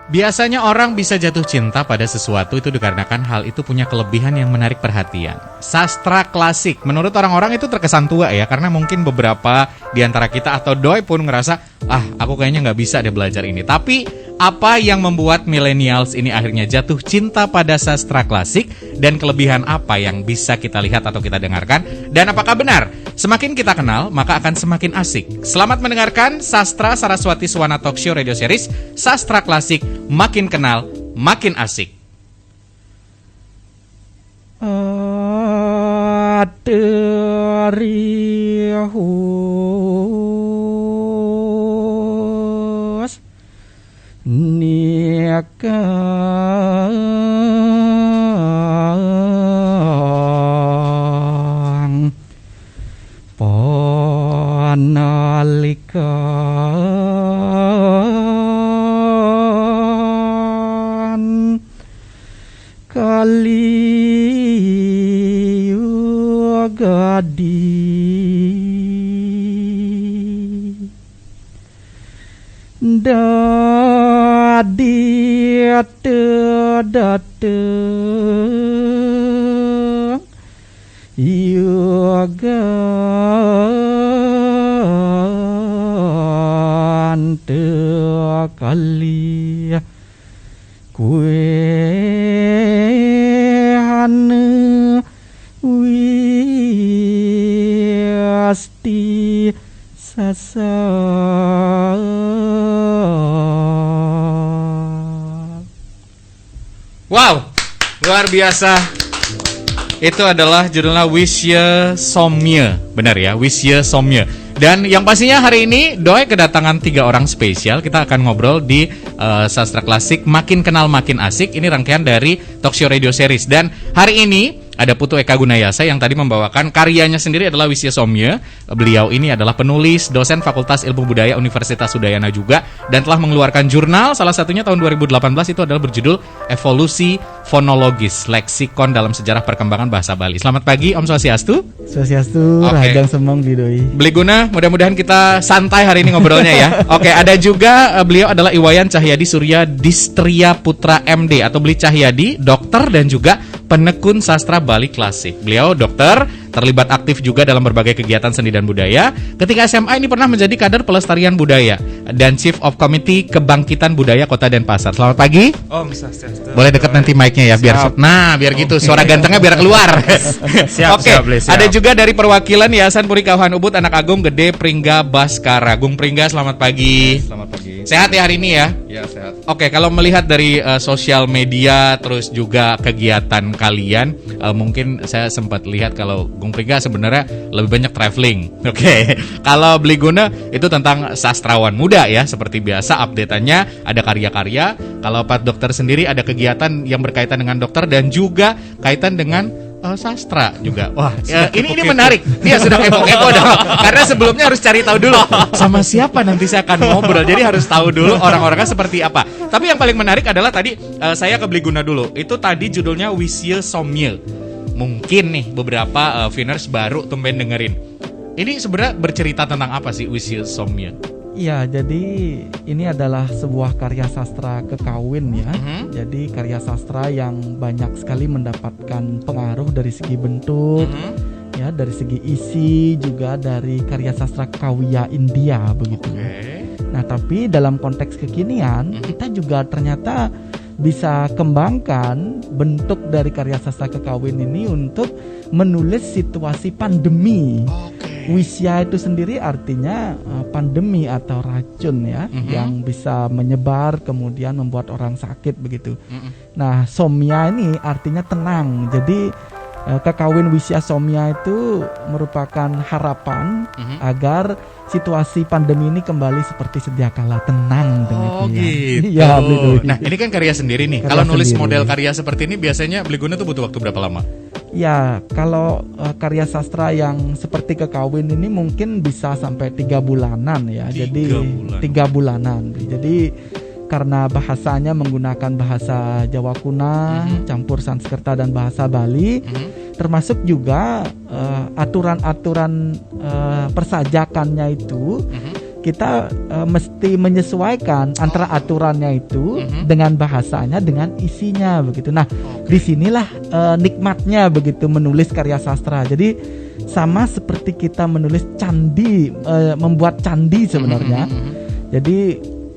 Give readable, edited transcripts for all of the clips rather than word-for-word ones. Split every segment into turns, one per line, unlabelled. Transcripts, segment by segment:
Biasanya orang bisa jatuh cinta pada sesuatu itu dikarenakan hal itu punya kelebihan yang menarik perhatian. Sastra klasik, menurut orang-orang itu terkesan tua ya, karena mungkin beberapa di antara kita atau doi pun ngerasa, aku kayaknya nggak bisa deh belajar ini. Tapi apa yang membuat millennials ini akhirnya jatuh cinta pada sastra klasik, dan kelebihan apa yang bisa kita lihat atau kita dengarkan, dan apakah benar semakin kita kenal maka akan semakin asik? Selamat mendengarkan Sastra Saraswati Swana Talk Show Radio Series Sastra Klasik, makin kenal makin asik.
Aderihus nikang panalikan kaliyugadi dadi dateng yoga kali kue hane wiasti sasa.
Wow, luar biasa. Itu adalah judulnya Wisya Somya. Benar ya, Wisya Somya. Dan yang pastinya hari ini Doi kedatangan 3 orang spesial. Kita akan ngobrol di Sastra Klasik Makin Kenal Makin Asik. Ini rangkaian dari Talkshow Radio Series. Dan hari ini ada Putu Eka Gunayasa yang tadi membawakan karyanya sendiri adalah Wisya Somya. Beliau ini adalah penulis, dosen Fakultas Ilmu Budaya Universitas Udayana juga, dan telah mengeluarkan jurnal, salah satunya tahun 2018 itu adalah berjudul Evolusi Fonologis, Leksikon dalam Sejarah Perkembangan Bahasa Bali. Selamat pagi Om Swastiastu.
Swastiastu, Rahagang Semong Bidoi.
Beli guna, mudah-mudahan kita santai hari ini ngobrolnya ya. Oke, ada juga beliau adalah Iwayan Cahyadi Surya Distria Putra MD atau Beli Cahyadi, dokter dan juga penekun sastra Bali klasik. Beliau dokter, terlibat aktif juga dalam berbagai kegiatan seni dan budaya. Ketika SMA ini pernah menjadi kader pelestarian budaya dan Chief of Committee Kebangkitan Budaya Kota Denpasar. Selamat pagi.
Om Swastiastu.
Boleh dekat nanti mic-nya ya biar biar gitu suara gantengnya biar keluar. Oke, ada juga dari perwakilan Yayasan Puri Kauhan Ubud Anak Agung Gede Pringga Baskara. Gung Pringga, selamat pagi.
Selamat pagi.
Sehat ya hari ini ya?
Ya, sehat.
Oke, kalau melihat dari sosial media terus juga kegiatan kalian, mungkin saya sempat lihat kalau Gung Pringga sebenarnya lebih banyak traveling. Oke. Kalau Beli Guna itu tentang sastrawan muda ya, seperti biasa update-annya ada karya-karya. Kalau Pak Dokter sendiri ada kegiatan yang berkaitan dengan dokter dan juga kaitan dengan sastra juga. Wah, ini menarik. Dia sudah kepo-kepo dong. Karena sebelumnya harus cari tahu dulu sama siapa nanti saya akan ngobrol. Jadi harus tahu dulu orang-orangnya seperti apa. Tapi yang paling menarik adalah tadi saya ke Beli Guna dulu. Itu tadi judulnya Wisya Somya. Mungkin nih beberapa viewers baru tumben dengerin. Ini sebenarnya bercerita tentang apa sih Wisya Somya?
Ya, jadi ini adalah sebuah karya sastra kekawin ya. Jadi karya sastra yang banyak sekali mendapatkan pengaruh dari segi bentuk, ya, dari segi isi, juga dari karya sastra Kawiya India begitu. Nah, tapi dalam konteks kekinian kita juga ternyata bisa kembangkan bentuk dari karya sastra kekawin ini untuk menulis situasi pandemi. Wisya itu sendiri artinya pandemi atau racun ya, yang bisa menyebar kemudian membuat orang sakit begitu. Nah, somya ini artinya tenang. Jadi Kekawin Wisya Somya itu merupakan harapan agar situasi pandemi ini kembali seperti sedia kala, tenang
Oh
demikian.
gitu.
Iya, Beli Doi.
Nah ini kan karya sendiri nih.
Karya
Kalau nulis
sendiri.
model karya seperti ini biasanya Beli Guna tuh butuh waktu berapa lama?
Ya, kalau karya sastra yang seperti Kekawin ini mungkin bisa sampai 3 bulanan ya.
3
Jadi
bulan.
3 bulanan. Jadi karena bahasanya menggunakan bahasa Jawa kuna, campur Sanskerta dan bahasa Bali, termasuk juga aturan-aturan persajakannya itu kita mesti menyesuaikan antara aturannya itu dengan bahasanya, dengan isinya begitu. Nah, disinilah nikmatnya begitu menulis karya sastra. Jadi sama seperti kita menulis candi, membuat candi sebenarnya. Jadi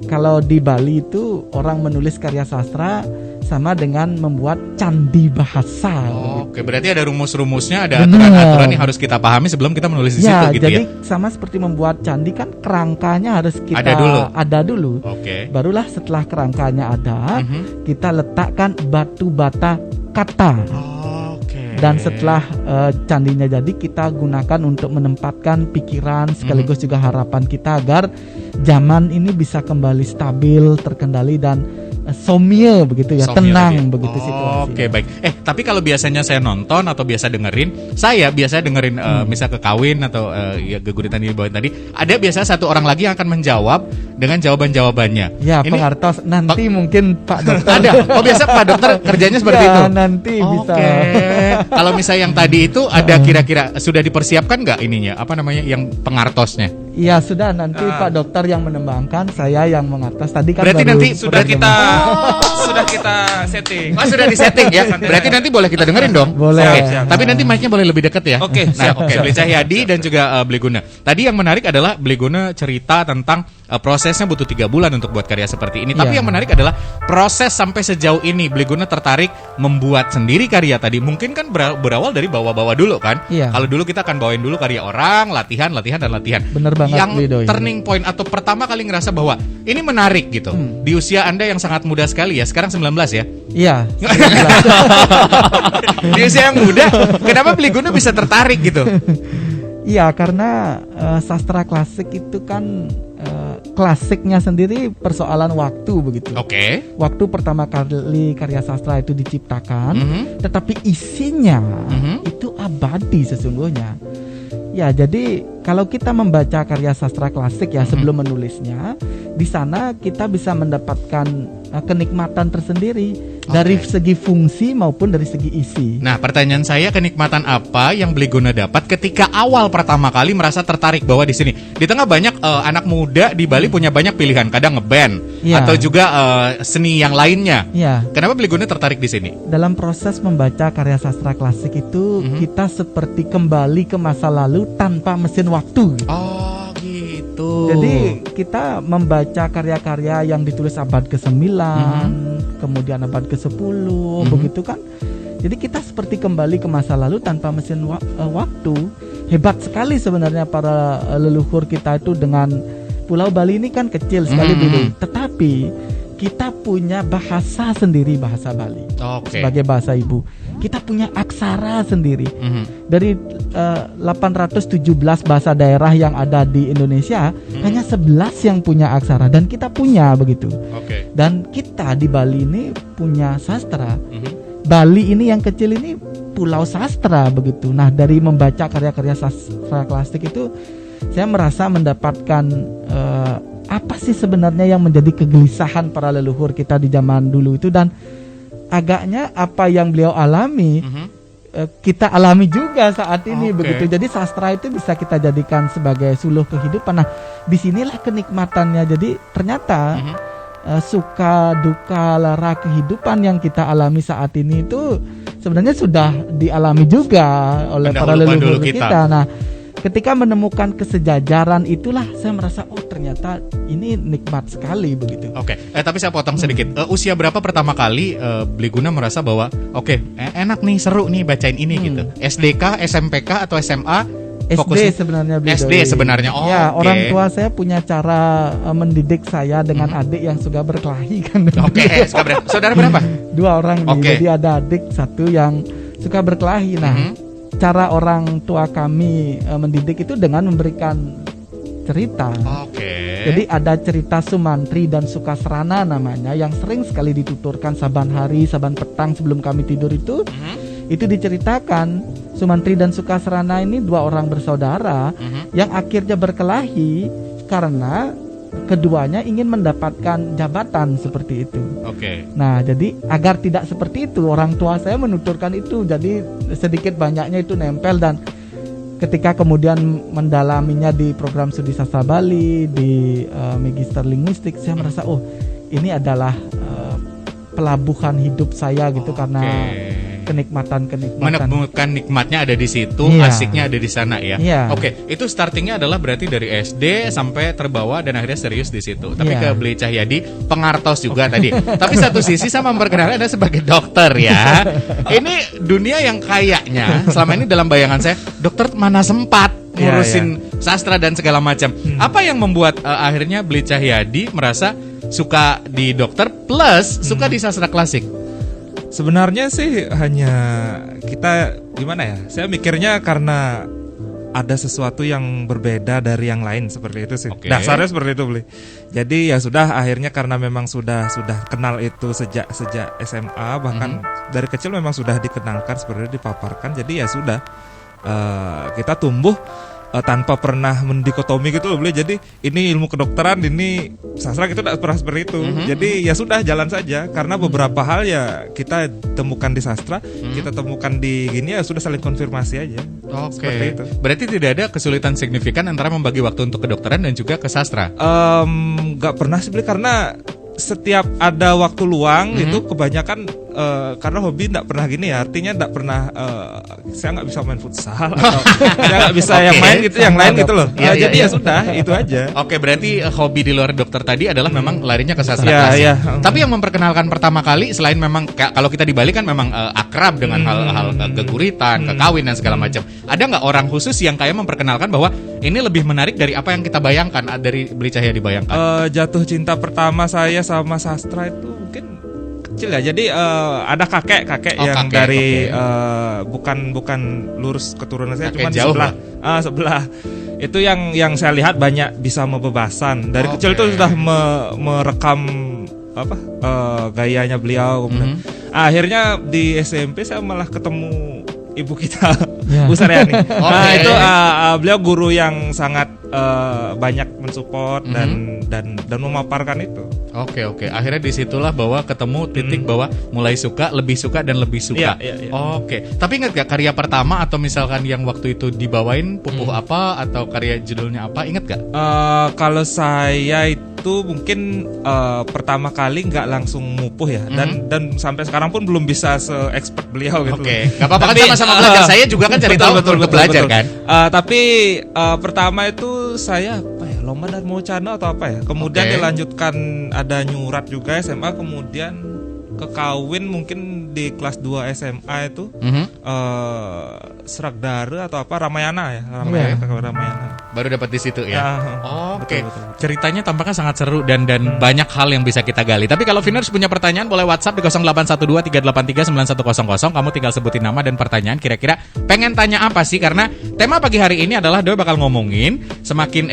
kalau di Bali itu orang menulis karya sastra sama dengan membuat candi bahasa.
Oke, berarti ada rumus-rumusnya, ada
Benar.
aturan-aturan yang harus kita pahami sebelum kita menulis di situ gitu
jadi
ya.
sama seperti membuat candi kan kerangkanya harus kita
Ada dulu.
dulu.
Oke.
Barulah setelah kerangkanya ada, kita letakkan batu bata kata.
Oke.
Dan setelah candinya jadi, kita gunakan untuk menempatkan pikiran sekaligus juga harapan kita agar zaman ini bisa kembali stabil, terkendali dan somye begitu ya,
Somya
tenang
tadi.
begitu situasi.
Oke, baik. Tapi kalau biasanya saya nonton atau biasa dengerin, saya biasa dengerin misal Kekawin atau ya geguritan ini bawain tadi, ada biasa satu orang lagi yang akan menjawab dengan jawaban-jawabannya.
Ya,
Ini
pengartos nanti mungkin Pak Dokter.
ada. Oh, biasa Pak Dokter kerjanya seperti
Ya,
itu.
nanti bisa.
Oke. Kalau misalnya yang tadi itu ada kira-kira sudah dipersiapkan nggak ininya? Apa namanya yang pengartosnya?
Iya, sudah nanti Pak Dokter yang menembangkan, saya yang mengatas. Tadi kan
Berarti
baru
nanti
Sudah kita
Oh.
sudah kita setting.
Oh, sudah disetting ya. Berarti nanti boleh kita dengerin dong.
Boleh.
Oke.
Siap.
Tapi nanti mic-nya boleh lebih dekat ya.
Oke,
Nah,
siap,
oke.
siap.
Beli Cahyadi dan juga Beli Guna. Tadi yang menarik adalah Beli Guna cerita tentang prosesnya butuh 3 bulan untuk buat karya seperti ini. Tapi
Iya.
yang menarik adalah proses sampai sejauh ini Beli Guna tertarik membuat sendiri karya tadi. Mungkin kan berawal dari bawa-bawa dulu kan.
Iya.
Kalau dulu kita akan bawain dulu karya orang, latihan dan latihan.
Bener banget,
Yang
Beli Doi.
turning point atau pertama kali ngerasa bahwa ini menarik gitu. Di usia Anda yang sangat muda sekali ya. Sekarang 19 ya.
Iya.
Di usia yang muda, kenapa Beli Guna bisa tertarik gitu?
Iya, karena sastra klasik itu kan klasiknya sendiri persoalan waktu begitu.
Oke.
Waktu pertama kali karya sastra itu diciptakan, tetapi isinya itu abadi sesungguhnya. Ya, jadi kalau kita membaca karya sastra klasik ya sebelum menulisnya, di sana kita bisa mendapatkan kenikmatan tersendiri dari segi fungsi maupun dari segi isi.
Nah, pertanyaan saya, kenikmatan apa yang Beli Guna dapat ketika awal pertama kali merasa tertarik bahwa di sini di tengah banyak anak muda di Bali punya banyak pilihan, kadang ngeband
Iya.
atau juga seni yang lainnya.
Ya,
Kenapa Beli Guna tertarik di sini?
dalam proses membaca karya sastra klasik itu kita seperti kembali ke masa lalu tanpa mesin waktu.
Oh, gitu.
Jadi kita membaca karya-karya yang ditulis abad ke-9, kemudian abad ke-10, begitu kan. Jadi kita seperti kembali ke masa lalu tanpa mesin waktu. Hebat sekali sebenarnya para leluhur kita itu dengan Pulau Bali ini kan kecil sekali dulu, tetapi kita punya bahasa sendiri, bahasa Bali
Oke.
sebagai bahasa ibu. Kita punya aksara sendiri. Dari 817 bahasa daerah yang ada di Indonesia, hanya 11 yang punya aksara dan kita punya begitu.
Oke.
Dan kita di Bali ini punya sastra. Bali ini yang kecil ini pulau sastra begitu. Nah, dari membaca karya-karya sastra klasik itu saya merasa mendapatkan apa sih sebenarnya yang menjadi kegelisahan para leluhur kita di zaman dulu itu, dan agaknya apa yang beliau alami kita alami juga saat ini
Oke.
begitu. Jadi sastra itu bisa kita jadikan sebagai suluh kehidupan. Nah, disinilah kenikmatannya. Jadi ternyata suka duka lara kehidupan yang kita alami saat ini itu sebenarnya sudah dialami juga oleh para
Pendahulu-pendahulu
leluhur
kita.
kita. Nah, ketika menemukan kesejajaran itulah saya merasa ternyata ini nikmat sekali begitu.
Oke, tapi saya potong sedikit. Usia berapa pertama kali Beli Guna merasa bahwa enak nih, seru nih bacain ini gitu? SDK, SMPK atau SMA?
SD sebenarnya beliau.
SD sebenarnya. Oh,
ya,
oke.
orang tua saya punya cara mendidik saya dengan adik yang suka berkelahi kan.
Oke, saudara berapa?
2 orang nih.
Oke.
Jadi ada adik satu yang suka berkelahi. Nah, cara orang tua kami mendidik itu dengan memberikan cerita.
Oke.
Jadi ada cerita Sumantri dan Sukasrana namanya yang sering sekali dituturkan saban hari, saban petang sebelum kami tidur itu. Itu diceritakan Sumantri dan Sukasrana ini dua orang bersaudara yang akhirnya berkelahi karena keduanya ingin mendapatkan jabatan seperti itu.
Oke.
Nah, jadi agar tidak seperti itu, orang tua saya menuturkan itu. Jadi sedikit banyaknya itu nempel, dan ketika kemudian mendalaminya di program studi sastra Bali, di Magister Linguistik, saya merasa ini adalah pelabuhan hidup saya gitu, karena kenikmatan
menemukan nikmatnya ada di situ, asiknya ada di sana ya. Oke, itu startingnya adalah berarti dari SD sampai terbawa dan akhirnya serius di situ. Tapi ke Beli Cahyadi pengartos juga tadi. Tapi satu sisi saya memperkenalkan Anda sebagai dokter ya. Ini dunia yang kayaknya selama ini dalam bayangan saya, dokter mana sempat ngurusin sastra dan segala macam. Apa yang membuat akhirnya Beli Cahyadi merasa suka di dokter plus suka di sastra klasik?
Sebenarnya sih hanya kita gimana ya? Saya mikirnya karena ada sesuatu yang berbeda dari yang lain seperti itu sih. Dasarnya seperti itu, Beli. Jadi ya sudah, akhirnya karena memang sudah kenal itu sejak SMA, bahkan dari kecil memang sudah dikenalkan seperti itu, dipaparkan. Jadi ya sudah kita tumbuh tanpa pernah mendikotomi gitu loh, Beli. Jadi ini ilmu kedokteran, ini sastra, kita tidak pernah seperti itu. Jadi ya sudah, jalan saja. Karena beberapa hal ya kita temukan di sastra, kita temukan di gini, ya sudah saling konfirmasi aja. Seperti itu.
Berarti tidak ada kesulitan signifikan antara membagi waktu untuk kedokteran dan juga ke sastra?
Gak pernah sih, Beli, karena setiap ada waktu luang itu kebanyakan karena hobi tidak pernah gini ya, artinya tidak pernah saya nggak bisa main futsal atau saya nggak bisa yang main gitu, yang lain gitu loh. Jadi ya sudah, itu aja.
Oke, berarti hobi di luar dokter tadi adalah memang larinya ke sastra klasik. Tapi yang memperkenalkan pertama kali, selain memang kalau kita di Bali kan memang akrab dengan hal-hal keguritan, kekawin dan segala macam. Ada nggak orang khusus yang kayak memperkenalkan bahwa ini lebih menarik dari apa yang kita bayangkan, dari Beli Cahyadi bayangkan?
Jatuh cinta pertama saya sama sastra itu mungkin kecil ya. Jadi ada kakek yang dari bukan lurus keturunan saya, cuma sebelah. Itu yang saya lihat banyak bisa membebasan. Dari kecil itu sudah merekam gayanya beliau. Kemudian akhirnya di SMP saya malah ketemu ibu kita, Bu Saryani. Itu beliau guru yang sangat banyak mensupport dan memaparkan itu.
Oke. Akhirnya disitulah bahwa ketemu titik bahwa mulai suka, lebih suka dan lebih suka. Oke. Tapi ingat gak karya pertama atau misalkan yang waktu itu dibawain pupuh apa atau karya judulnya apa? Ingat gak?
Kalau saya itu mungkin pertama kali nggak langsung mupuh ya, dan sampai sekarang pun belum bisa se-expert beliau gitu.
Oke. Gak apa-apa, kan sama-sama belajar. Saya juga kan cari tahu betul belajar kan.
Tapi pertama itu saya Lomba Dharma Wacana atau apa ya. Kemudian dilanjutkan ada nyurat juga SMA, kemudian kekawin mungkin di kelas 2 SMA itu Sragdare atau apa, Ramayana ya. Ramayana.
Baru dapat di situ ya. Oke.
Betul.
Ceritanya tampaknya sangat seru dan banyak hal yang bisa kita gali. Tapi kalau Viners punya pertanyaan boleh WhatsApp di 0812-383-9100. Kamu tinggal sebutin nama dan pertanyaan, kira-kira pengen tanya apa sih? Karena tema pagi hari ini adalah Doi bakal ngomongin semakin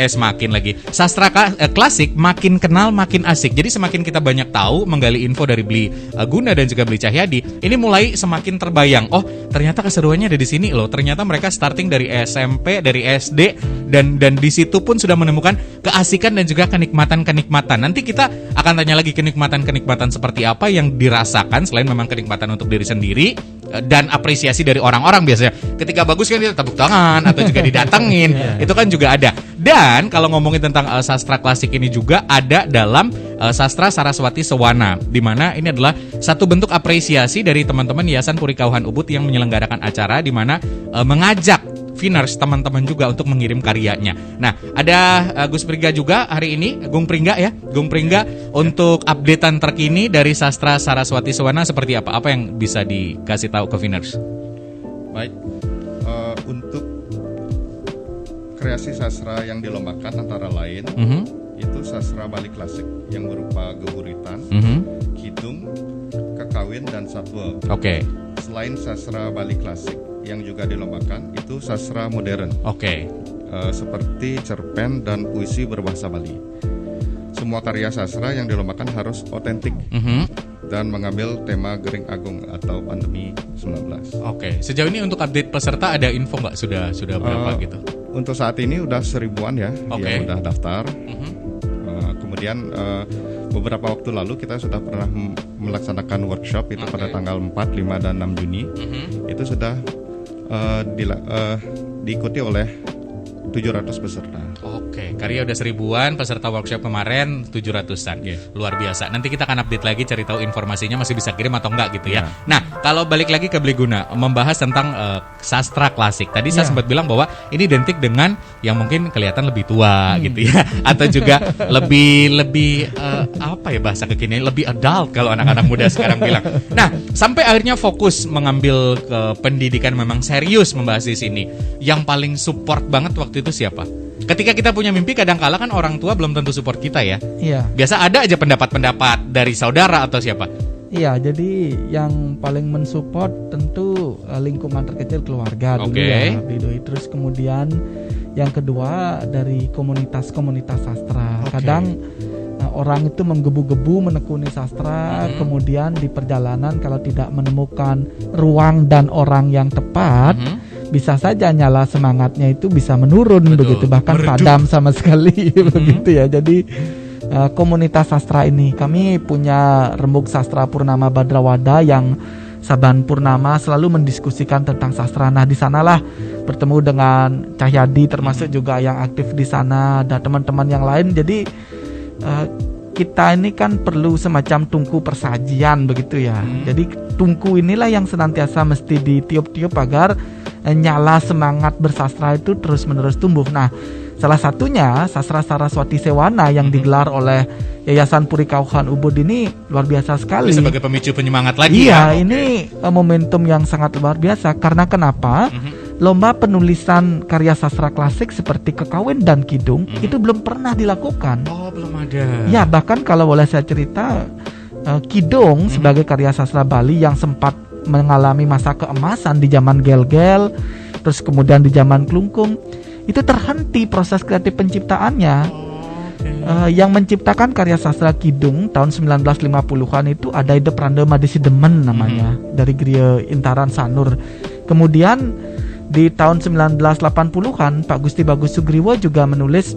lagi sastra klasik, makin kenal makin asik. Jadi semakin kita banyak tahu, menggali info dari Beli Guna dan juga Beli Cahyadi, ini mulai semakin terbayang. Oh, ternyata keseruannya ada di sini loh. Ternyata mereka starting dari SMP, dari SD, dan di situ pun sudah menemukan keasikan dan juga kenikmatan. Nanti kita akan tanya lagi kenikmatan seperti apa yang dirasakan selain memang kenikmatan untuk diri sendiri dan apresiasi dari orang-orang. Biasanya ketika bagus kan kita tepuk tangan atau juga didatengin. Itu kan juga ada. Dan kalau ngomongin tentang sastra klasik ini juga ada dalam sastra Saraswati Sewana, di mana ini adalah satu bentuk apresiasi dari teman-teman Yayasan Purikauhan Ubud yang menyelenggarakan acara di mana mengajak Viners teman-teman juga untuk mengirim karyanya. Nah, ada Gus Pringga juga hari ini, Gung Pringga untuk updatean terkini dari sastra Saraswati Sewana seperti apa? Apa yang bisa dikasih tahu ke Viners?
Baik, untuk kreasi sastra yang dilombakan antara lain itu sastra Bali klasik yang berupa geburitan, kidung, kekawin dan satwa. selain sastra Bali klasik yang juga dilombakan, itu sastra modern.
Oke.
Seperti cerpen dan puisi berbahasa Bali. Semua karya sastra yang dilombakan harus otentik dan mengambil tema Gering Agung atau pandemi 19.
Oke. Sejauh ini untuk update peserta ada info nggak sudah berapa gitu?
Untuk saat ini udah 1000-an ya yang udah daftar. Kemudian beberapa waktu lalu kita sudah pernah melaksanakan workshop itu pada tanggal 4, 5, dan 6 Juni. Itu sudah diikuti oleh 700 peserta.
Oke, karya udah 1000-an, peserta workshop kemarin 700-an. Luar biasa. Nanti kita akan update lagi, cari tahu informasinya masih bisa kirim atau enggak gitu ya. Nah, kalau balik lagi ke Bliguna, membahas tentang sastra klasik. Tadi saya sempat bilang bahwa ini identik dengan yang mungkin kelihatan lebih tua gitu ya, atau juga lebih apa ya bahasa kekinian, lebih adult kalau anak-anak muda sekarang bilang. Nah, sampai akhirnya fokus mengambil pendidikan memang serius membahas di sini. Yang paling support banget waktu itu siapa? Ketika kita punya mimpi, kadang-kala kan orang tua belum tentu support kita ya. Iya. Biasa ada aja pendapat-pendapat dari saudara atau siapa.
Iya, jadi yang paling mensupport tentu lingkungan terkecil keluarga dulu ya, Bidoi. Terus kemudian yang kedua dari komunitas-komunitas sastra. Kadang orang itu menggebu-gebu menekuni sastra, kemudian di perjalanan kalau tidak menemukan ruang dan orang yang tepat, bisa saja nyala semangatnya itu bisa menurun. Betul. Begitu, bahkan padam sama sekali begitu ya. Jadi komunitas sastra ini, kami punya Rembuk Sastra Purnama Badrawada yang saban purnama selalu mendiskusikan tentang sastra. Nah, di sanalah bertemu dengan Cahyadi termasuk juga yang aktif di sana, ada teman-teman yang lain. Jadi kita ini kan perlu semacam tungku persajian begitu ya. Jadi tungku inilah yang senantiasa mesti ditiup-tiup agar nyala semangat bersastra itu terus-menerus tumbuh. Nah, salah satunya Sastra Saraswati Sewana yang digelar oleh Yayasan Puri Kauhan Ubud ini luar biasa sekali.
Ini sebagai pemicu penyemangat lagi
ya. Iya, ini momentum yang sangat luar biasa. Karena kenapa? Lomba penulisan karya sastra klasik seperti Kekawin dan Kidung itu belum pernah dilakukan.
Oh, belum ada.
Ya, bahkan kalau boleh saya cerita, Kidung sebagai karya sastra Bali yang sempat mengalami masa keemasan di zaman Gel-Gel, terus kemudian di zaman Klungkung, itu terhenti proses kreatif penciptaannya. Yang menciptakan karya sastra Kidung tahun 1950-an itu ada Ide Prande Madisi Demen namanya, dari Griya Intaran Sanur. Kemudian di tahun 1980-an Pak Gusti Bagus Sugriwo juga menulis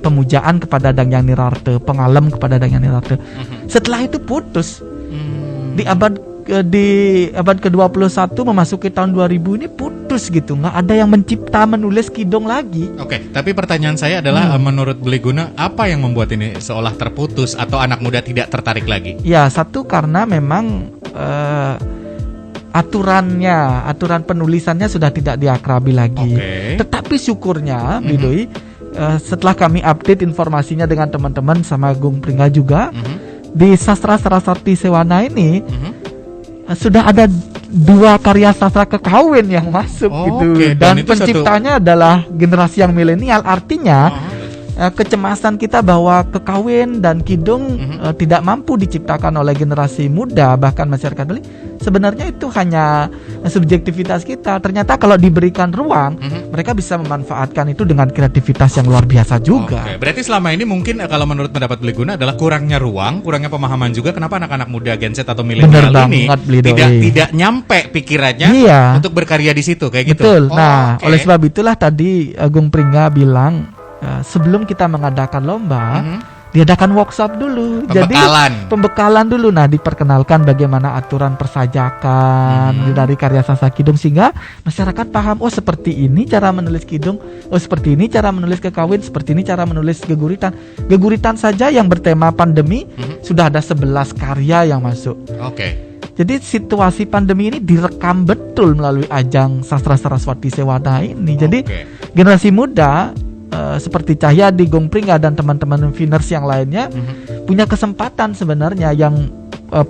pemujaan kepada Dangyan Nirarte, pengalem kepada Dangyan Nirarte. Setelah itu putus. Di abad ke-21 memasuki tahun 2000 ini putus gitu, nggak ada yang mencipta menulis Kidung lagi.
Oke, tapi pertanyaan saya adalah menurut Bliguna, apa yang membuat ini seolah terputus atau anak muda tidak tertarik lagi?
Ya, satu karena memang aturan penulisannya sudah tidak diakrabi lagi. Tetapi syukurnya Bidoi, setelah kami update informasinya dengan teman-teman sama Gung Pringga juga, di Sastra Saraswati Sewana ini sudah ada 2 karya sastra Kekawin yang masuk gitu. Dan penciptanya adalah generasi yang milenial. Artinya kecemasan kita bahwa Kekawin dan Kidung tidak mampu diciptakan oleh generasi muda, bahkan masyarakat Bali, sebenarnya itu hanya subjektivitas kita. Ternyata kalau diberikan ruang, mereka bisa memanfaatkan itu dengan kreativitas yang luar biasa juga.
Berarti selama ini mungkin kalau menurut pendapat Bliguna adalah kurangnya ruang, kurangnya pemahaman juga kenapa anak-anak muda Gen Z atau milenial ini tidak nyampe pikirannya untuk berkarya di situ kayak gitu.
Betul. Nah, oleh sebab itulah tadi Gung Pringga bilang sebelum kita mengadakan lomba, diadakan workshop dulu. Pembekalan dulu. Nah, diperkenalkan bagaimana aturan persajakan dari karya sastra Kidung sehingga masyarakat paham, oh seperti ini cara menulis Kidung, oh seperti ini cara menulis Kekawin, seperti ini cara menulis Geguritan. Geguritan saja yang bertema pandemi sudah ada 11 karya yang masuk. Jadi situasi pandemi ini direkam betul melalui ajang Sastra Saraswati Sewana ini. Jadi generasi muda seperti Cahyadi, Gung Pringga dan teman-teman Finers yang lainnya punya kesempatan sebenarnya yang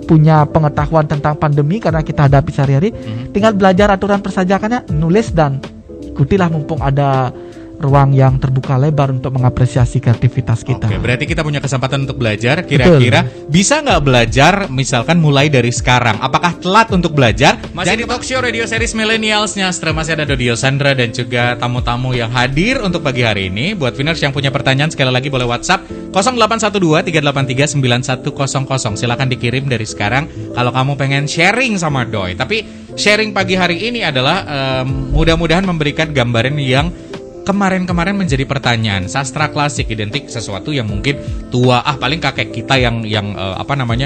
punya pengetahuan tentang pandemi karena kita hadapi sehari-hari, tinggal belajar aturan persajakannya, nulis dan ikutilah mumpung ada ruang yang terbuka lebar untuk mengapresiasi kreativitas kita.
Oke, berarti kita punya kesempatan untuk belajar. Kira-kira bisa nggak belajar misalkan mulai dari sekarang? Apakah telat untuk belajar? Masih di Talk Show Radio Series Millennials-nya. Masih ada Dodi Sandra dan juga tamu-tamu yang hadir untuk pagi hari ini. Buat Viners yang punya pertanyaan, sekali lagi boleh WhatsApp 0812-383-9100. Silakan dikirim dari sekarang kalau kamu pengen sharing sama Doi. Tapi sharing pagi hari ini adalah mudah-mudahan memberikan gambaran yang kemarin-kemarin menjadi pertanyaan. Sastra klasik identik sesuatu yang mungkin tua, paling kakek kita yang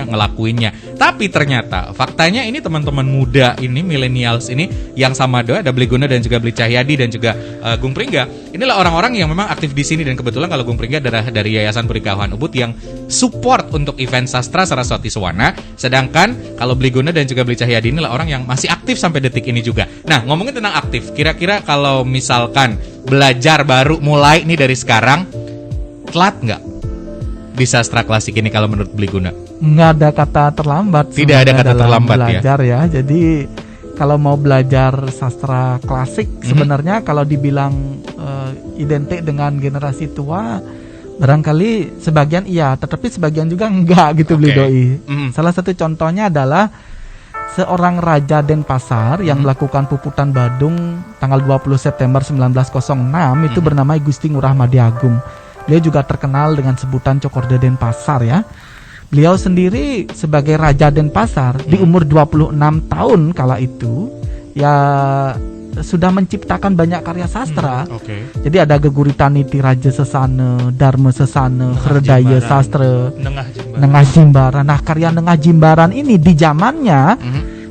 ngelakuinnya. Tapi ternyata faktanya ini teman-teman muda ini, millennials ini yang sama Doi, ada Bli Guna dan juga Bli Cahyadi dan juga Gung Pringga. Inilah orang-orang yang memang aktif di sini, dan kebetulan kalau Gung Pringga adalah dari Yayasan Puri Kauhan Ubud yang support untuk event sastra Saraswati Sewana. Sedangkan kalau Bli Guna dan juga Bli Cahyadi inilah orang yang masih aktif sampai detik ini juga. Nah, ngomongin tentang aktif, kira-kira kalau misalkan belajar baru mulai nih dari sekarang, telat nggak di sastra klasik ini kalau menurut Bli Guna?
Nggak ada kata terlambat.
Tidak ada kata terlambat
belajar ya. Jadi kalau mau belajar sastra klasik, sebenarnya kalau dibilang identik dengan generasi tua, barangkali sebagian iya, tetapi sebagian juga enggak gitu, Bli Doi. Salah satu contohnya adalah seorang Raja Denpasar yang melakukan puputan Badung tanggal 20 September 1906 itu bernama Gusti Ngurah Madiagung. Beliau juga terkenal dengan sebutan Cokorda Denpasar ya. Beliau sendiri sebagai Raja Denpasar di umur 26 tahun kala itu ya sudah menciptakan banyak karya sastra. Jadi ada Geguritan Niti Raja Sesana, Dharma Sesana, Herdaya Sastra, Nengah Jimbaran. Nah, karya Nengah Jimbaran ini di zamannya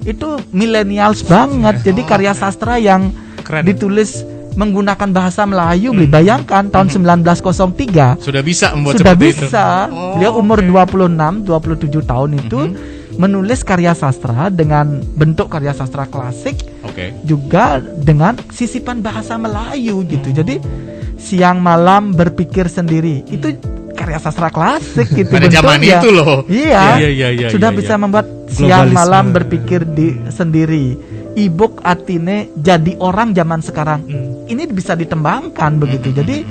itu millennials banget. Jadi karya sastra yang ditulis menggunakan bahasa Melayu. Bayangkan tahun 1903
sudah bisa membuat
sudah
seperti
bisa.
itu.
Beliau umur 26-27 tahun itu menulis karya sastra dengan bentuk karya sastra klasik, juga dengan sisipan bahasa Melayu gitu. Jadi siang malam berpikir sendiri itu karya sastra klasik gitu.
Pada zaman itu loh.
Iya, sudah bisa membuat siang malam berpikir sendiri. E-book artinya jadi orang zaman sekarang. Ini bisa ditembangkan begitu. Jadi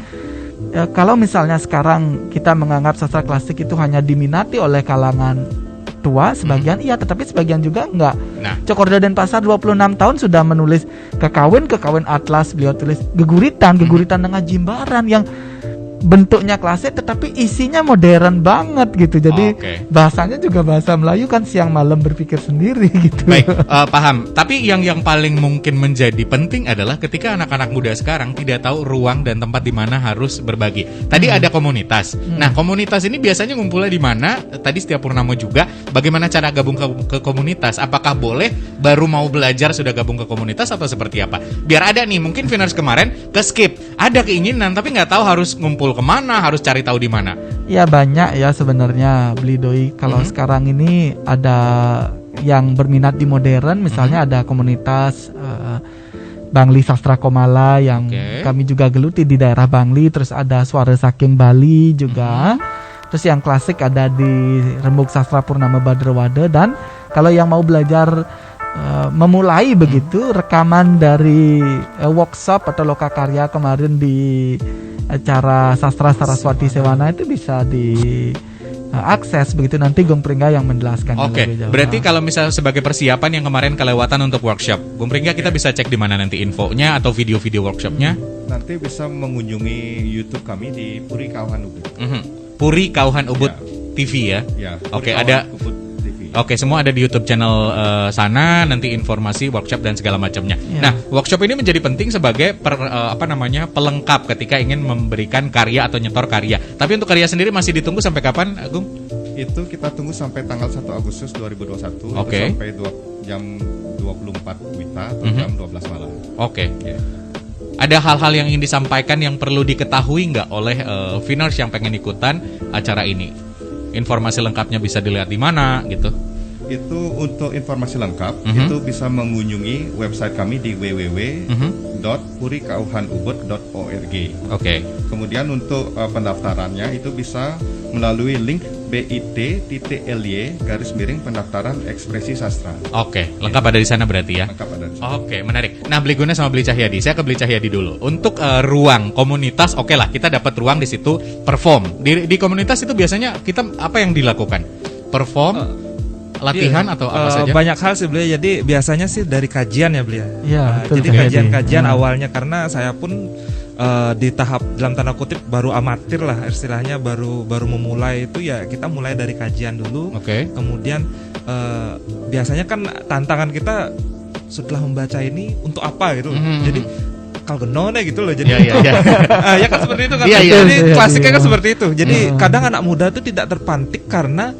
kalau misalnya sekarang kita menganggap sastra klasik itu hanya diminati oleh kalangan tua, sebagian iya, tetapi sebagian juga enggak. Cokorda Denpasar 26 tahun sudah menulis Kekawin Atlas, beliau tulis Geguritan Nengah Jimbaran yang bentuknya klasik tetapi isinya modern banget gitu. Jadi bahasanya juga bahasa Melayu kan, siang malam berpikir sendiri gitu.
Baik, paham. Tapi yang paling mungkin menjadi penting adalah ketika anak-anak muda sekarang tidak tahu ruang dan tempat di mana harus berbagi. Tadi ada komunitas. Nah, komunitas ini biasanya ngumpulnya di mana? Tadi Setia Purnama juga. Bagaimana cara gabung ke komunitas? Apakah boleh baru mau belajar sudah gabung ke komunitas atau seperti apa? Biar ada nih, mungkin Viners kemarin ke skip, ada keinginan tapi nggak tahu harus ngumpul kemana, harus cari tahu di mana. Ya
banyak ya sebenarnya, Bli Doi. Kalau sekarang ini ada yang berminat di modern, misalnya ada komunitas Bangli Sastra Komala yang kami juga geluti di daerah Bangli. Terus ada Suara Saking Bali juga. Terus yang klasik ada di Rembuk Sastra Purnama Badrawada. Dan kalau yang mau belajar memulai begitu, rekaman dari workshop atau lokakarya kemarin di acara Sastra Saraswati Sewana itu bisa diakses begitu. Nanti Gung Pringga yang menjelaskan.
Berarti kalau misalnya sebagai persiapan yang kemarin kelewatan untuk workshop, Gung Pringga kita bisa cek di mana nanti infonya atau video-video workshopnya?
Nanti bisa mengunjungi YouTube kami di Puri Kauhan Ubud.
Puri Kauhan Ubud TV ya? Ada. Semua ada di YouTube channel sana, nanti informasi workshop dan segala macamnya. Nah, workshop ini menjadi penting sebagai pelengkap ketika ingin memberikan karya atau nyetor karya. Tapi untuk karya sendiri masih ditunggu sampai kapan, Agung?
Itu kita tunggu sampai tanggal 1 Agustus 2021 itu sampai jam 24 WITA atau jam 12 malam. Ada hal-hal yang ingin disampaikan yang perlu diketahui nggak oleh Viners yang pengen ikutan acara ini? Informasi lengkapnya bisa dilihat di mana gitu? Itu untuk informasi lengkap itu bisa mengunjungi website kami di www.purikauhanubud.org. Kemudian untuk pendaftarannya itu bisa melalui link bit.ly/pendaftaran ekspresi sastra.
Oke, lengkap ada di sana berarti ya.
Lengkap ada di sana.
Oke, menarik. Nah, Beli Guna sama Beli Cahyadi, saya ke Beli Cahyadi dulu. Untuk ruang komunitas, oke lah, kita dapat ruang di situ perform. Di komunitas itu biasanya kita apa yang dilakukan? Perform, latihan atau apa saja?
Banyak hal sih beliau. Jadi biasanya sih dari kajian ya beliau.
Iya, betul.
Jadi kajian-kajian awalnya karena saya pun di tahap dalam tanda kutip baru amatir lah istilahnya, baru memulai itu ya kita mulai dari kajian dulu.
Oke.
Kemudian biasanya kan tantangan kita setelah membaca ini untuk apa gitu. Jadi kalau genone gitu loh. Jadi ya kan seperti itu kan. Jadi klasiknya kan seperti itu. Jadi kadang anak muda itu tidak terpantik karena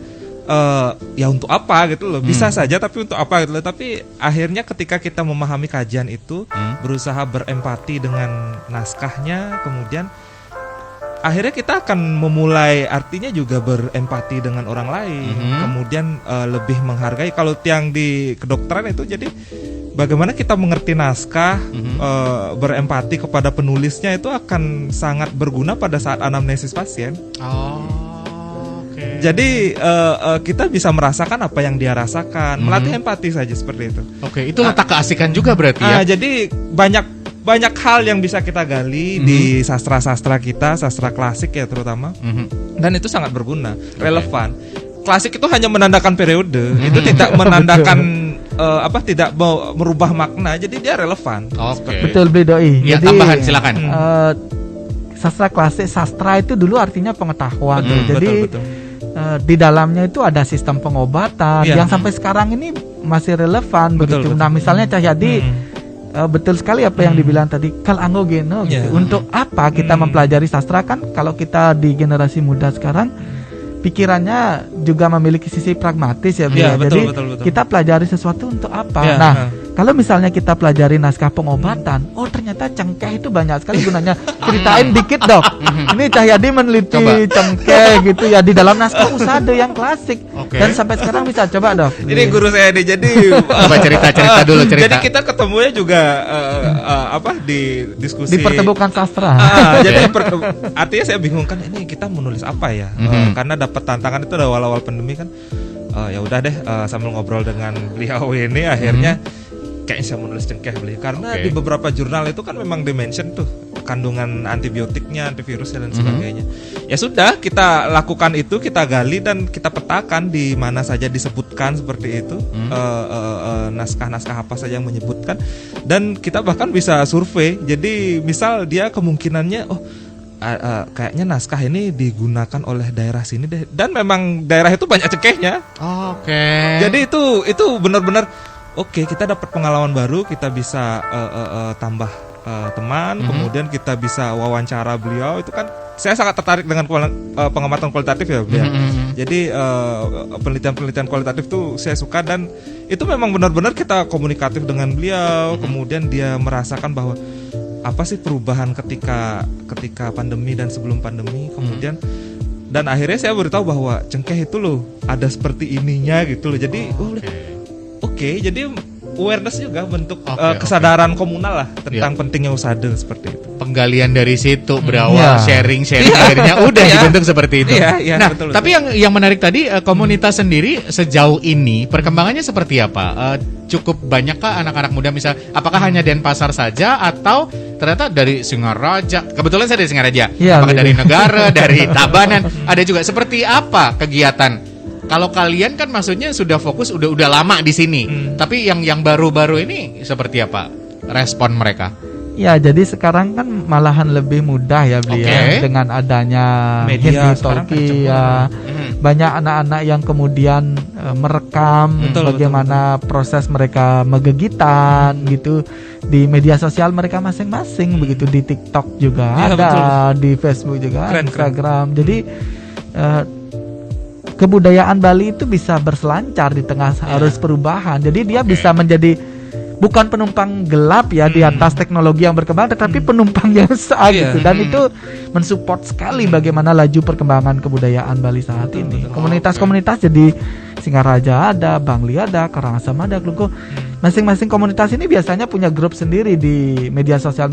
ya untuk apa gitu loh, bisa saja tapi untuk apa gitu loh. Tapi akhirnya ketika kita memahami kajian itu, berusaha berempati dengan naskahnya, kemudian akhirnya kita akan memulai artinya juga berempati dengan orang lain, kemudian lebih menghargai. Kalau yang di kedokteran itu jadi bagaimana kita mengerti naskah, berempati kepada penulisnya itu akan sangat berguna pada saat anamnesis pasien. Jadi kita bisa merasakan apa yang dia rasakan, melatih empati saja seperti itu.
Oke, itu letak keasikan juga berarti ya.
Jadi banyak hal yang bisa kita gali di sastra-sastra kita, sastra klasik ya terutama, dan itu sangat berguna, relevan. Klasik itu hanya menandakan periode, itu tidak menandakan tidak merubah makna, jadi dia relevan.
Betul Beli Doi.
Ya, jadi tambahan silakan.
Sastra klasik, sastra itu dulu artinya pengetahuan. Jadi
betul.
Di dalamnya itu ada sistem pengobatan yang sampai sekarang ini masih relevan begitu. Nah, misalnya Cahyadi betul sekali apa yang dibilang tadi, kal anggo geno gitu. Untuk apa kita mempelajari sastra? Kan kalau kita di generasi muda sekarang pikirannya juga memiliki sisi pragmatis ya, jadi betul. Kita pelajari sesuatu untuk apa? Nah, kalau misalnya kita pelajari naskah pengobatan, oh ternyata cengkeh itu banyak sekali gunanya. Ceritain dikit dok. Ini Cahyadi meneliti cengkeh gitu ya di dalam naskah Usade yang klasik. Dan sampai sekarang bisa coba dok.
Ini guru saya nih, jadi
coba cerita dulu.
Jadi kita ketemunya juga di diskusi.
Dipertemukan sastra.
Jadi artinya saya bingung kan ini kita menulis apa ya? Karena dapat tantangan itu ada awal-awal pandemi kan. Ya udah deh sambil ngobrol dengan beliau ini akhirnya kayaknya saya menulis cengkeh beli karena di beberapa jurnal itu kan memang dimention tuh kandungan antibiotiknya, antivirusnya dan sebagainya. Ya sudah, kita lakukan itu, kita gali dan kita petakan di mana saja disebutkan seperti itu, naskah-naskah apa saja yang menyebutkan, dan kita bahkan bisa survei. Jadi misal dia kemungkinannya kayaknya naskah ini digunakan oleh daerah sini deh, dan memang daerah itu banyak cengkehnya. Jadi itu benar-benar kita dapat pengalaman baru, kita bisa tambah teman, kemudian kita bisa wawancara beliau. Itu kan saya sangat tertarik dengan pengamatan kualitatif ya beliau. Jadi penelitian-penelitian kualitatif tuh saya suka, dan itu memang benar-benar kita komunikatif dengan beliau. Kemudian dia merasakan bahwa apa sih perubahan ketika pandemi dan sebelum pandemi. Kemudian dan akhirnya saya beritahu bahwa cengkeh itu loh ada seperti ininya gitu loh. Jadi jadi awareness juga bentuk kesadaran komunal lah tentang pentingnya usade seperti itu.
Penggalian dari situ berawal sharing akhirnya udah dibentuk seperti itu. Nah, betul. Tapi yang menarik tadi komunitas sendiri sejauh ini perkembangannya seperti apa? Cukup banyakkah anak-anak muda misal? Apakah hanya Denpasar saja atau ternyata dari Singaraja? Kebetulan saya dari Singaraja. Apakah dari Negara, dari Tabanan? Ada juga. Seperti apa kegiatan? Kalau kalian kan maksudnya sudah fokus udah lama di sini. Tapi yang baru-baru ini seperti apa respon mereka?
Ya, jadi sekarang kan malahan lebih mudah ya beliau dengan adanya
media
talkie ya. Banyak anak-anak yang kemudian merekam bagaimana proses mereka megegitan gitu di media sosial mereka masing-masing begitu, di TikTok juga ada, di Facebook juga, Instagram. Jadi kebudayaan Bali itu bisa berselancar di tengah arus perubahan. Jadi dia bisa menjadi bukan penumpang gelap ya di atas teknologi yang berkembang, tetapi penumpang yang sah gitu. Dan itu mensupport sekali bagaimana laju perkembangan kebudayaan Bali saat ini. Komunitas-komunitas jadi Singaraja ada, Bangli ada, Karangasem ada, Klugo. Masing-masing komunitas ini biasanya punya grup sendiri di media sosial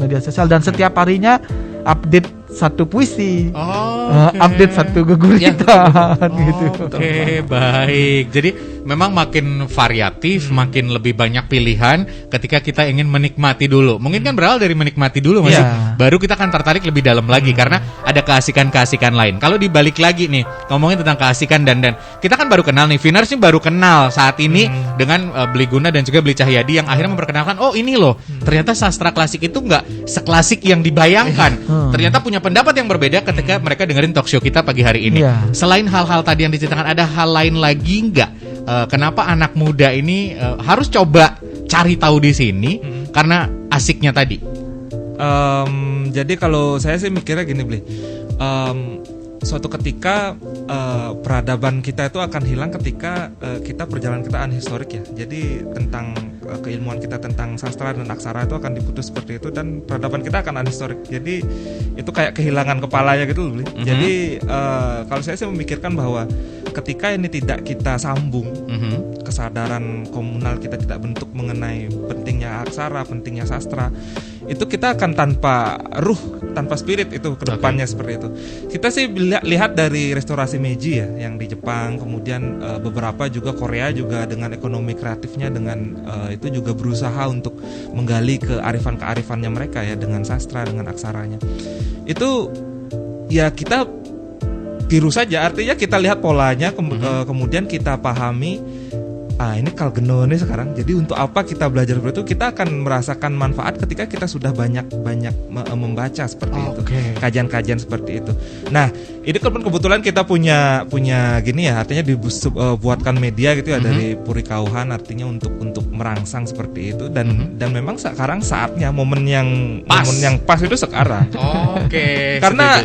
dan setiap harinya update satu puisi,
Oh,
update satu geguritan gitu.
Oke, baik. Jadi memang makin variatif, makin lebih banyak pilihan ketika kita ingin menikmati dulu. Mungkin kan berawal dari menikmati dulu masih, baru kita akan tertarik lebih dalam lagi karena ada keasikan-keasikan lain. Kalau dibalik lagi nih, ngomongin tentang keasikan dan kita kan baru kenal nih, Viners nih baru kenal saat ini dengan Beli Guna dan juga Beli Cahyadi yang akhirnya memperkenalkan, oh ini loh, ternyata sastra klasik itu nggak seklasik yang dibayangkan. Ternyata punya pendapat yang berbeda ketika mereka dengerin talk show kita pagi hari ini. Selain hal-hal tadi yang diceritakan, ada hal lain lagi nggak? Kenapa anak muda ini harus coba cari tahu di sini karena asiknya tadi?
Jadi kalau saya sih mikirnya gini, Bli. Suatu ketika peradaban kita itu akan hilang ketika kita perjalanan kita unhistorik ya. Jadi tentang keilmuan kita tentang sastra dan aksara itu akan diputus seperti itu dan peradaban kita akan unhistorik. Jadi itu kayak kehilangan kepalanya gitu loh, Bli. Jadi kalau saya sih memikirkan bahwa ketika ini tidak kita sambung, kesadaran komunal kita tidak bentuk mengenai pentingnya aksara, pentingnya sastra, itu kita akan tanpa ruh, tanpa spirit itu ke depannya seperti itu. Kita sih lihat dari restorasi Meiji ya yang di Jepang, kemudian beberapa juga Korea juga dengan ekonomi kreatifnya, dengan itu juga berusaha untuk menggali kearifan-kearifannya mereka ya dengan sastra, dengan aksaranya. Itu ya kita tiru saja, artinya kita lihat polanya, kemudian kita pahami. Ini Kalgeno nih sekarang. Jadi untuk apa kita belajar seperti itu? Kita akan merasakan manfaat ketika kita sudah banyak membaca seperti itu, kajian-kajian seperti itu. Nah, ini kebetulan kita punya gini ya, artinya dibuatkan media gitu ya dari Purikauhan, artinya untuk merangsang seperti itu dan memang sekarang saatnya momen yang pas itu sekarang. Karena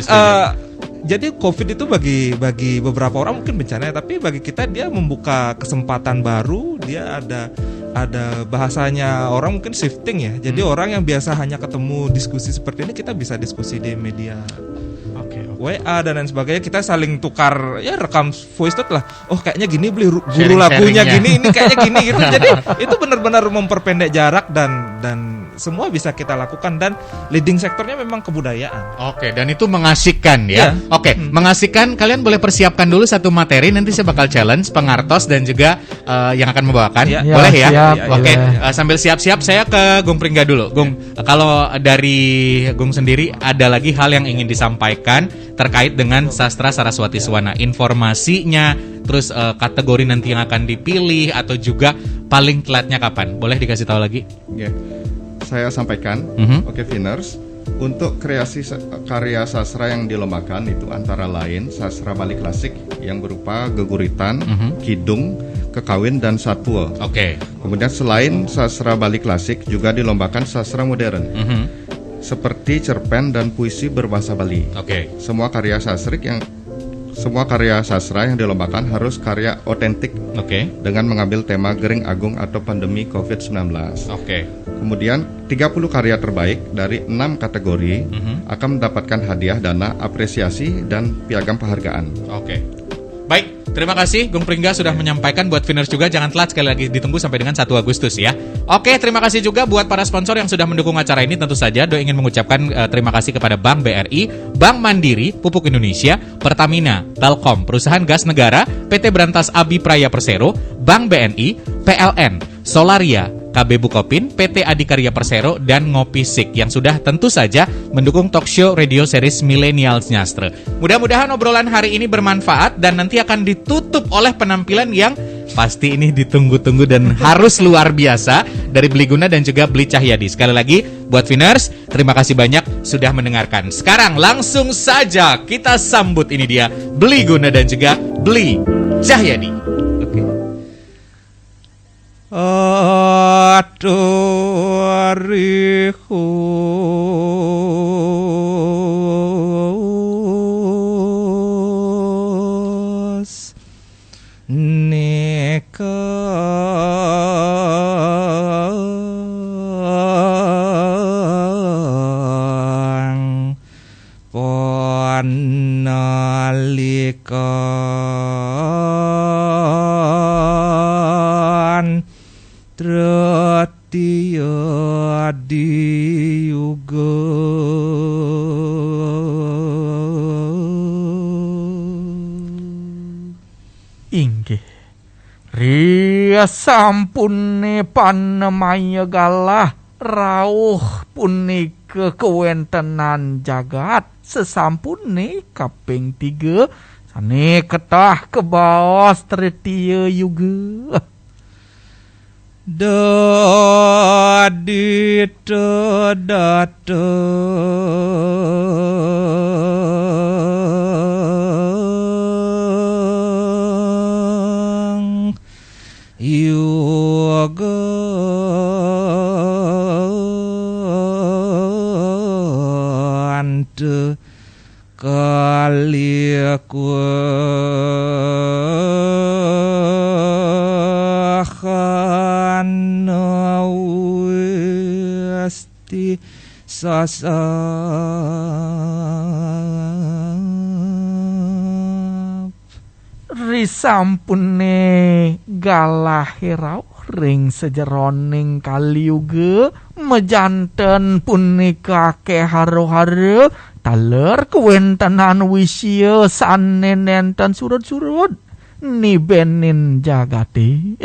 jadi COVID itu bagi beberapa orang mungkin bencana, tapi bagi kita dia membuka kesempatan baru. Dia ada bahasanya orang mungkin shifting ya. Jadi orang yang biasa hanya ketemu diskusi seperti ini, kita bisa diskusi di media WA dan lain sebagainya. Kita saling tukar ya, rekam voice note lah. Oh kayaknya gini, Beli guru lagunya gini, ini kayaknya gini gitu. Jadi itu benar-benar memperpendek jarak dan semua bisa kita lakukan dan leading sektornya memang kebudayaan.
Dan itu mengasihkan ya. Mengasihkan. Kalian boleh persiapkan dulu satu materi, nanti saya bakal challenge pengartos dan juga yang akan membawakan. Boleh ya? Sambil siap-siap saya ke Gung Pringga dulu. Gung, kalau dari Gung sendiri ada lagi hal yang ingin disampaikan terkait dengan sastra Saraswati Swana, informasinya, terus kategori nanti yang akan dipilih atau juga paling telatnya kapan? Boleh dikasih tahu lagi?
Saya sampaikan, Viners, untuk kreasi karya sastra yang dilombakan itu antara lain sastra Bali klasik yang berupa geguritan, kidung, kekawin dan satwa. Kemudian selain sastra Bali klasik juga dilombakan sastra modern, seperti cerpen dan puisi berbahasa Bali. Semua karya sastra yang dilombakan harus karya otentik dengan mengambil tema Gering Agung atau pandemi COVID-19. Kemudian 30 karya terbaik dari 6 kategori akan mendapatkan hadiah dana apresiasi dan piagam penghargaan.
Baik, terima kasih Gung Pringga sudah menyampaikan. Buat Viners juga jangan telat, sekali lagi ditunggu sampai dengan 1 Agustus ya. Terima kasih juga buat para sponsor yang sudah mendukung acara ini. Tentu saja Do ingin mengucapkan terima kasih kepada Bank BRI, Bank Mandiri, Pupuk Indonesia, Pertamina, Telkom, Perusahaan Gas Negara, PT Berantas Abi Praya Persero, Bank BNI, PLN, Solaria, KB Bukopin, PT Adikarya Persero, dan Ngopi Sik yang sudah tentu saja mendukung talk show radio series Millennials Nyastre. Mudah-mudahan obrolan hari ini bermanfaat dan nanti akan ditutup oleh penampilan yang pasti ini ditunggu-tunggu dan harus luar biasa dari Beli Guna dan juga Beli Cahyadi. Sekali lagi buat Viners, terima kasih banyak sudah mendengarkan. Sekarang langsung saja kita sambut, ini dia Beli Guna dan juga Beli Cahyadi.
Arihus nekang panalikan Tratiya di yuga
Ria sampune panemaya galah rauh punika kewentenan jagat sesampune kaping 3 sane ketah kebaos tretiya yuga.
Dadita datang yoga ante kaliku westi sasap
risampune galah hirau ring sejeroning kaliuga mejanten punika keharo-haro taler kewentenan wisya sanen nenten surut-surut nibenin jagate.